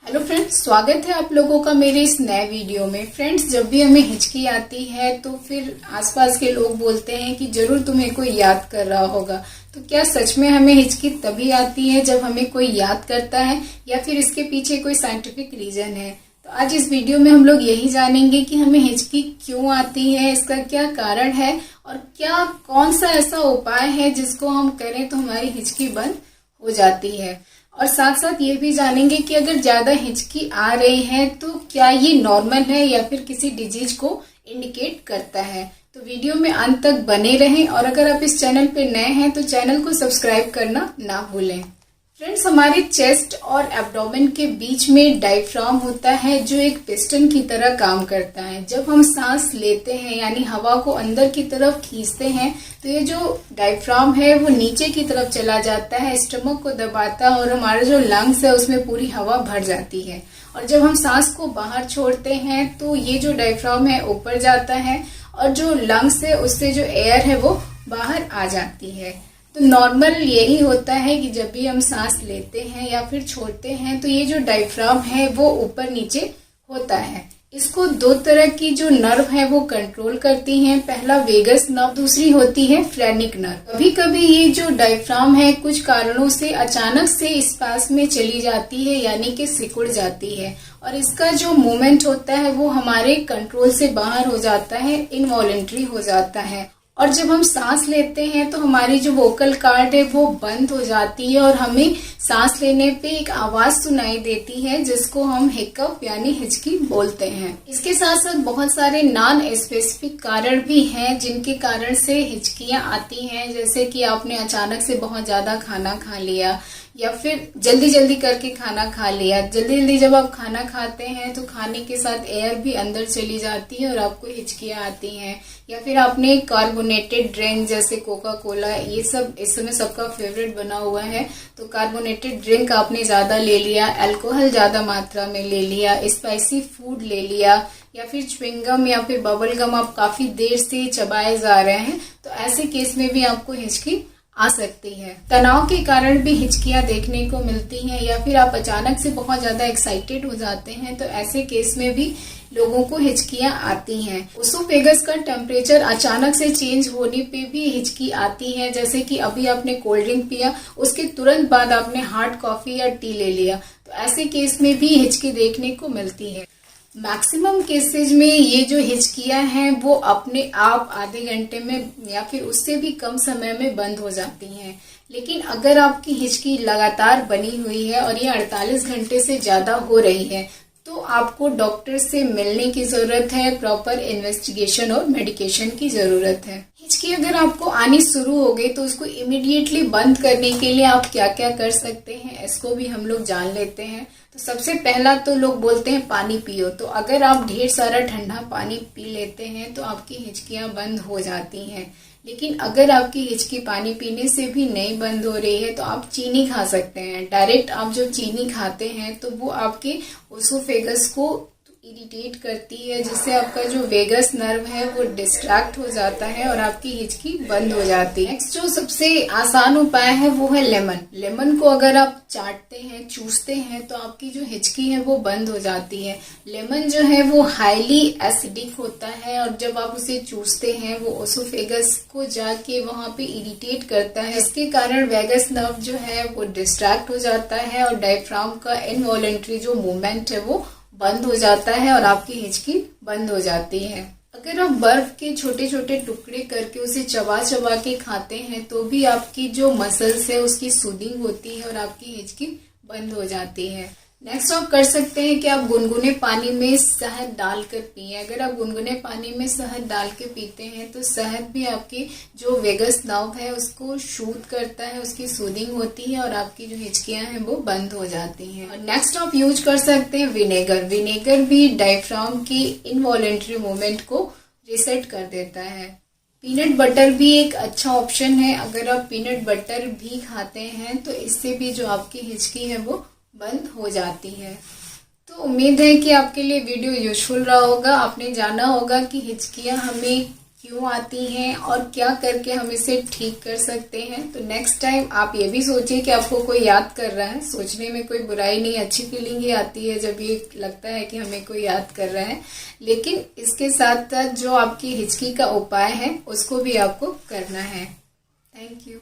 Hello friends, स्वागत है आप लोगों का मेरे इस नए वीडियो में। फ्रेंड्स, जब भी हमें हिचकी आती है तो फिर आसपास के लोग बोलते हैं कि जरूर तुम्हें कोई याद कर रहा होगा। तो क्या सच में हमें हिचकी तभी आती है जब हमें कोई याद करता है या फिर इसके पीछे कोई साइंटिफिक रीजन है? तो आज इस वीडियो में हम लोग यही जानेंगे कि हमें हिचकी क्यों आती है, इसका क्या कारण है और क्या कौन सा ऐसा उपाय है जिसको हम करें तो हमारी हिचकी बंद हो जाती है। और साथ साथ ये भी जानेंगे कि अगर ज्यादा हिचकी आ रही है तो क्या ये नॉर्मल है या फिर किसी डिजीज को इंडिकेट करता है। तो वीडियो में अंत तक बने रहें और अगर आप इस चैनल पे नए हैं तो चैनल को सब्सक्राइब करना ना भूलें। फ्रेंड्स, हमारे चेस्ट और एब्डोमेन के बीच में डायफ्राम होता है जो एक पिस्टन की तरह काम करता है। जब हम सांस लेते हैं यानी हवा को अंदर की तरफ खींचते हैं तो ये जो डायफ्राम है वो नीचे की तरफ चला जाता है, स्टमक को दबाता है और हमारे जो लंग्स है उसमें पूरी हवा भर जाती है। और जब हम सांस को बाहर छोड़ते हैं तो ये जो डायफ्राम है ऊपर जाता है और जो लंग्स है उससे जो एयर है वो बाहर आ जाती है। तो नॉर्मल यही होता है कि जब भी हम सांस लेते हैं या फिर छोड़ते हैं तो ये जो डायफ्राम है वो ऊपर नीचे होता है। इसको दो तरह की जो नर्व है वो कंट्रोल करती हैं। पहला वेगस नर्व, दूसरी होती है फ्रेनिक नर्व। कभी कभी ये जो डायफ्राम है कुछ कारणों से अचानक से स्पास में चली जाती है यानी कि सिकुड़ जाती है और इसका जो मूवमेंट होता है वो हमारे कंट्रोल से बाहर हो जाता है, इनवॉलेंट्री हो जाता है। और जब हम सांस लेते हैं तो हमारी जो वोकल कार्ड है वो बंद हो जाती है और हमें सांस लेने पे एक आवाज सुनाई देती है जिसको हम हिकअप यानी हिचकी बोलते हैं। इसके साथ साथ बहुत सारे नॉन स्पेसिफिक कारण भी हैं जिनके कारण से हिचकियां आती हैं, जैसे कि आपने अचानक से बहुत ज्यादा खाना खा लिया या फिर जल्दी जल्दी करके खाना खा लिया। जल्दी जल्दी जब आप खाना खाते हैं तो खाने के साथ एयर भी अंदर चली जाती है और आपको हिचकियां आती हैं। या फिर आपने कार्बोनेटेड ड्रिंक जैसे कोका कोला, ये सब इस समय सबका फेवरेट बना हुआ है, तो कार्बोनेटेड ड्रिंक आपने ज्यादा ले लिया, अल्कोहल ज्यादा मात्रा में ले लिया, स्पाइसी फूड ले लिया या फिर च्युइंगम या फिर बबल गम आप काफी देर से चबाए जा रहे हैं, तो ऐसे केस में भी आपको हिचकी आ सकती है। तनाव के कारण भी हिचकियां देखने को मिलती हैं या फिर आप अचानक से बहुत ज्यादा एक्साइटेड हो जाते हैं तो ऐसे केस में भी लोगों को हिचकियां आती हैं। ओसोफेगस का टेम्परेचर अचानक से चेंज होने पे भी हिचकी आती है, जैसे कि अभी आपने कोल्ड ड्रिंक पिया, उसके तुरंत बाद आपने हार्ड कॉफी या टी ले लिया, तो ऐसे केस में भी हिचकी देखने को मिलती है। मैक्सिमम केसेज में ये जो हिचकियां हैं वो अपने आप आधे घंटे में या फिर उससे भी कम समय में बंद हो जाती हैं। लेकिन अगर आपकी हिचकी लगातार बनी हुई है और ये 48 घंटे से ज्यादा हो रही है तो आपको डॉक्टर से मिलने की जरूरत है, प्रॉपर इन्वेस्टिगेशन और मेडिकेशन की जरूरत है। हिचकी अगर आपको आनी शुरू हो गई तो उसको इमीडिएटली बंद करने के लिए आप क्या क्या कर सकते हैं इसको भी हम लोग जान लेते हैं। तो सबसे पहला तो लोग बोलते हैं पानी पियो, तो अगर आप ढेर सारा ठंडा पानी पी लेते हैं तो आपकी हिचकियां बंद हो जाती हैं। लेकिन अगर आपकी हिचकी पानी पीने से भी नहीं बंद हो रही है तो आप चीनी खा सकते हैं। डायरेक्ट आप जो चीनी खाते हैं तो वो आपके ओसोफेगस को इरिटेट करती है, जिससे आपका जो वेगस नर्व है वो डिस्ट्रैक्ट हो जाता है और आपकी हिचकी बंद हो जाती है। नेक्स्ट जो सबसे आसान उपाय है वो है लेमन। लेमन को अगर आप चाटते हैं, चूसते हैं तो आपकी जो हिचकी है वो बंद हो जाती है। लेमन जो है वो हाईली एसिडिक होता है और जब आप उसे चूसते हैं वो ओसोफेगस को जाके वहां पे इरिटेट करता है, इसके कारण वेगस नर्व जो है वो डिस्ट्रैक्ट हो जाता है और डायफ्राम का इनवॉलेंट्री जो मूवमेंट है वो बंद हो जाता है और आपकी हिचकी बंद हो जाती है। अगर आप बर्फ के छोटे छोटे टुकड़े करके उसे चबा चबा के खाते हैं तो भी आपकी जो मसल्स है उसकी सूदिंग होती है और आपकी हिचकी बंद हो जाती है। नेक्स्ट आप कर सकते हैं कि आप गुनगुने पानी में शहद डालकर पिए। अगर आप गुनगुने पानी में शहद डाल के पीते हैं तो शहद भी आपकी जो वेगस नर्व है उसको शूट करता है, उसकी सूदिंग होती है और आपकी जो हिचकियां हैं वो बंद हो जाती हैं। और नेक्स्ट आप यूज कर सकते हैं विनेगर। विनेगर भी डायफ्राम की इनवॉलेंट्री मूवमेंट को रिसेट कर देता है। पीनट बटर भी एक अच्छा ऑप्शन है। अगर आप पीनट बटर भी खाते हैं तो इससे भी जो आपकी हिचकी है वो बंद हो जाती है। तो उम्मीद है कि आपके लिए वीडियो यूजफुल रहा होगा। आपने जाना होगा कि हिचकियां हमें क्यों आती हैं और क्या करके हम इसे ठीक कर सकते हैं। तो नेक्स्ट टाइम आप ये भी सोचिए कि आपको कोई याद कर रहा है। सोचने में कोई बुराई नहीं, अच्छी फीलिंग ही आती है जब ये लगता है कि हमें कोई याद कर रहा है। लेकिन इसके साथ साथ जो आपकी हिचकी का उपाय है उसको भी आपको करना है। Thank you.